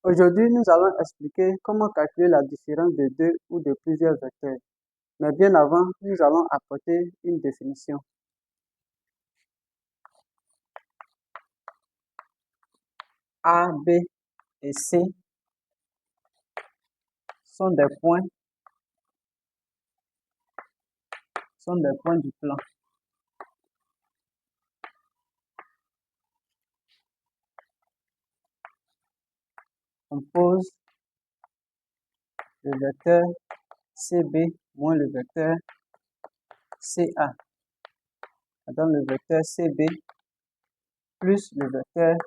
Aujourd'hui, nous allons expliquer comment calculer la différence de deux ou de plusieurs vecteurs. Mais bien avant, nous allons apporter une définition. A, B et C sont des points du plan. On pose le vecteur CB moins le vecteur CA. Ça donne le vecteur CB plus le vecteur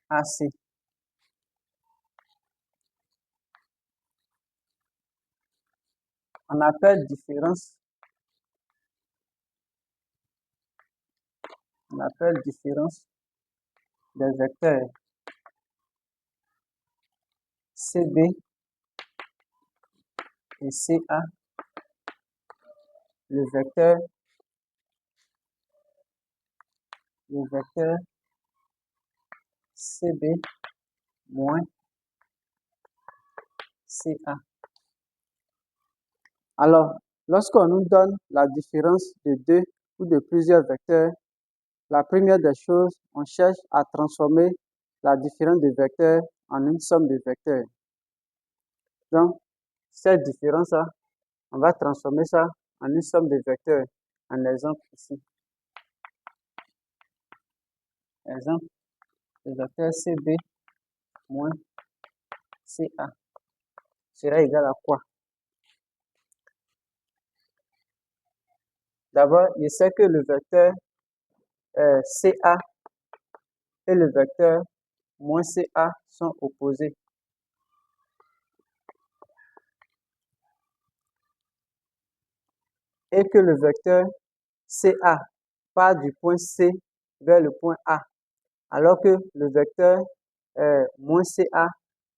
AC. On appelle différence des vecteurs CB et CA, le vecteur CB moins CA. Alors, lorsqu'on nous donne la différence de deux ou de plusieurs vecteurs, la première des choses, on cherche à transformer la différence de vecteurs en une somme de vecteurs. Donc, cette différence-là, on va transformer ça en une somme de vecteurs. Un exemple ici. Exemple, le vecteur CB moins CA sera égal à quoi? D'abord, je sais que le vecteur CA et le vecteur moins CA sont opposés. Et que le vecteur CA part du point C vers le point A, alors que le vecteur moins CA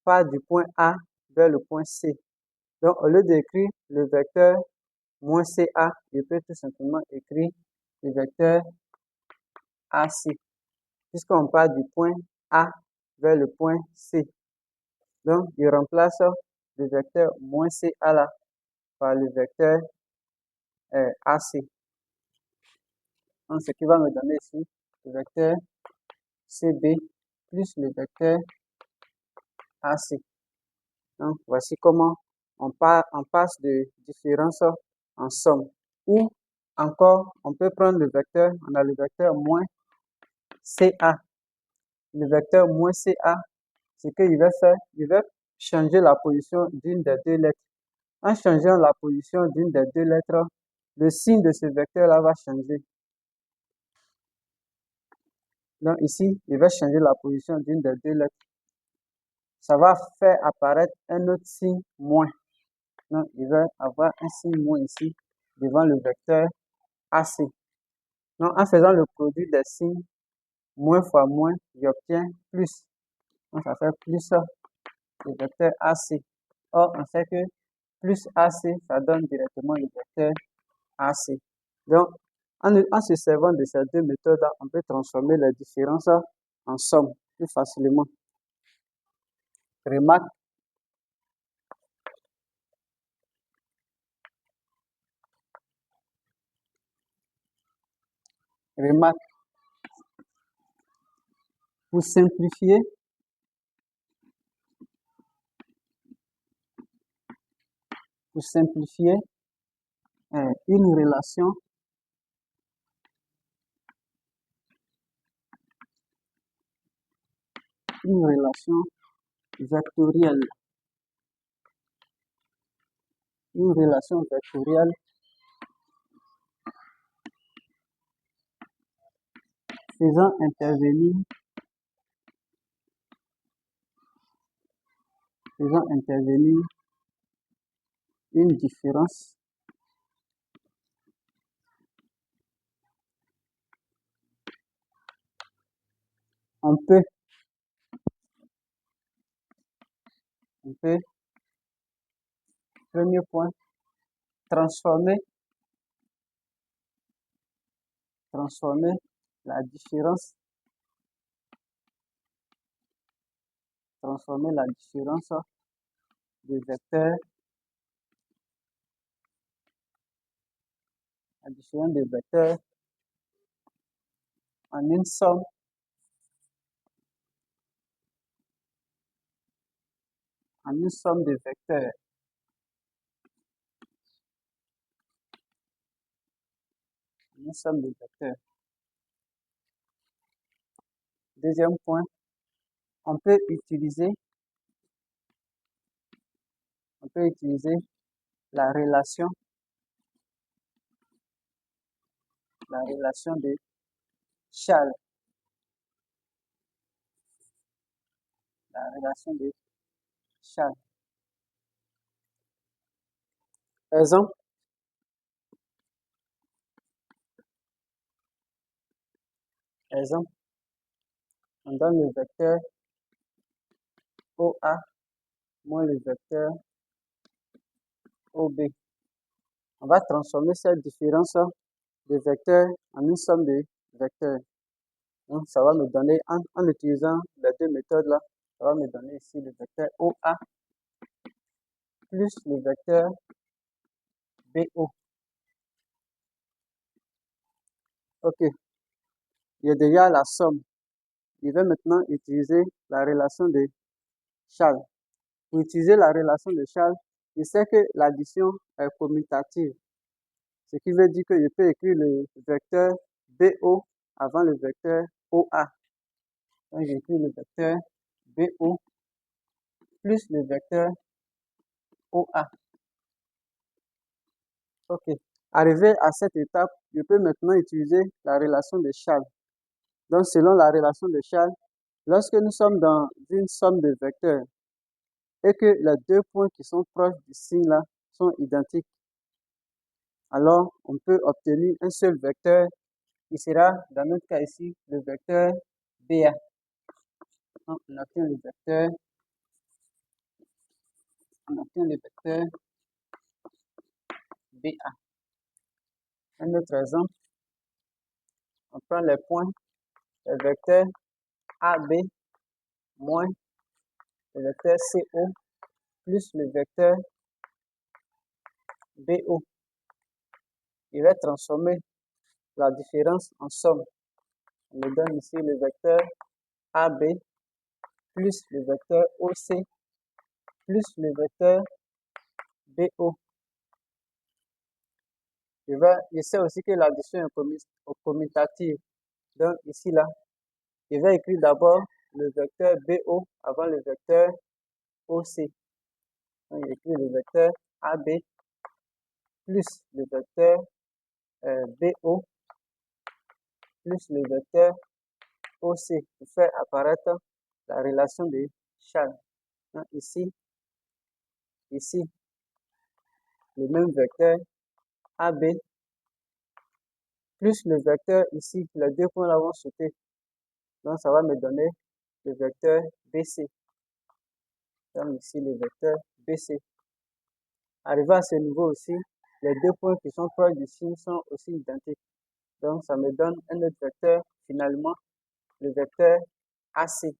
part du point A vers le point C. Donc, au lieu d'écrire le vecteur moins CA, je peux tout simplement écrire le vecteur AC, puisqu'on part du point A vers le point C. Donc, je remplace le vecteur moins CA là par le vecteur AC. Donc, ce qui va me donner ici le vecteur CB plus le vecteur AC. Donc, voici comment on passe de différence en somme. Ou encore, on peut prendre le vecteur, on a le vecteur moins CA. Le vecteur moins CA, ce qu'il va faire, il va changer la position d'une des deux lettres. En changeant la position d'une des deux lettres, le signe de ce vecteur-là va changer. Donc ici, il va changer la position d'une des deux lettres. Ça va faire apparaître un autre signe moins. Donc, il va avoir un signe moins ici devant le vecteur AC. Donc, en faisant le produit des signes, moins fois moins, j'obtiens plus. Donc, ça fait plus le vecteur AC. Or, on sait que plus AC, ça donne directement le vecteur AC. Donc, en se servant de ces deux méthodes-là, on peut transformer les différences en somme plus facilement. Remarque, pour simplifier, une relation vectorielle. Une relation vectorielle faisant intervenir une différence on peut premier point transformer la différence transformer la différence des vecteurs, en une somme de vecteurs. Une somme de vecteurs. Deuxième point, on peut utiliser la relation de Charles. La relation de Charles. Exemple, on donne le vecteur OA moins le vecteur OB. On va transformer cette différence de vecteurs en une somme de vecteurs. Donc, ça va me donner, en utilisant les deux méthodes là, ça va me donner ici le vecteur OA plus le vecteur BO. Ok, il y a déjà la somme. Je vais maintenant utiliser la relation de Charles. Pour utiliser la relation de Charles, je sais que l'addition est commutative. Ce qui veut dire que je peux écrire le vecteur BO avant le vecteur OA. Donc, j'écris le vecteur BO plus le vecteur OA. Ok. Arrivé à cette étape, je peux maintenant utiliser la relation de Charles. Donc, selon la relation de Charles, lorsque nous sommes dans une somme de vecteurs et que les deux points qui sont proches du signe là sont identiques, alors on peut obtenir un seul vecteur qui sera, dans notre cas ici, le vecteur BA. Donc, on obtient le vecteur BA. Un autre exemple, on prend les points, le vecteur AB moins le vecteur CO plus le vecteur BO. Il va transformer la différence en somme. On me donne ici le vecteur AB plus le vecteur OC plus le vecteur BO. Je sais aussi que l'addition est commutative. Donc ici là, je vais écrire d'abord le vecteur BO avant le vecteur OC. Donc j'écris le vecteur AB plus le vecteur BO plus le vecteur OC pour faire apparaître la relation de Charles. Donc ici, le même vecteur AB plus le vecteur ici, les deux points là vont sauter. Donc ça va me donner le vecteur BC. Donc ici le vecteur BC. Arrivé à ce niveau aussi, les deux points qui sont proches du signe sont aussi identiques. Donc ça me donne un autre vecteur, finalement, le vecteur AC.